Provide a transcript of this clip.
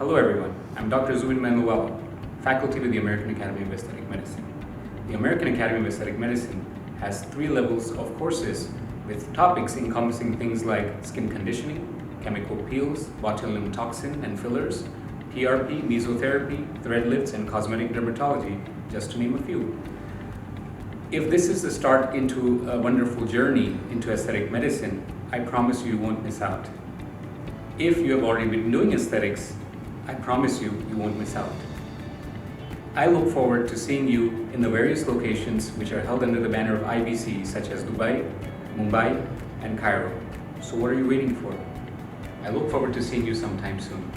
Hello everyone, I'm Dr. Zubin Manuela, faculty with the American Academy of Aesthetic Medicine. The American Academy of Aesthetic Medicine has 3 levels of courses with topics encompassing things like skin conditioning, chemical peels, botulinum toxin and fillers, PRP, mesotherapy, thread lifts, and cosmetic dermatology, just to name a few. If this is the start into a wonderful journey into aesthetic medicine, I promise you won't miss out. If you have already been doing aesthetics, I promise you won't miss out. I look forward to seeing you in the various locations which are held under the banner of IBC, such as Dubai, Mumbai, and Cairo. So what are you waiting for? I look forward to seeing you sometime soon.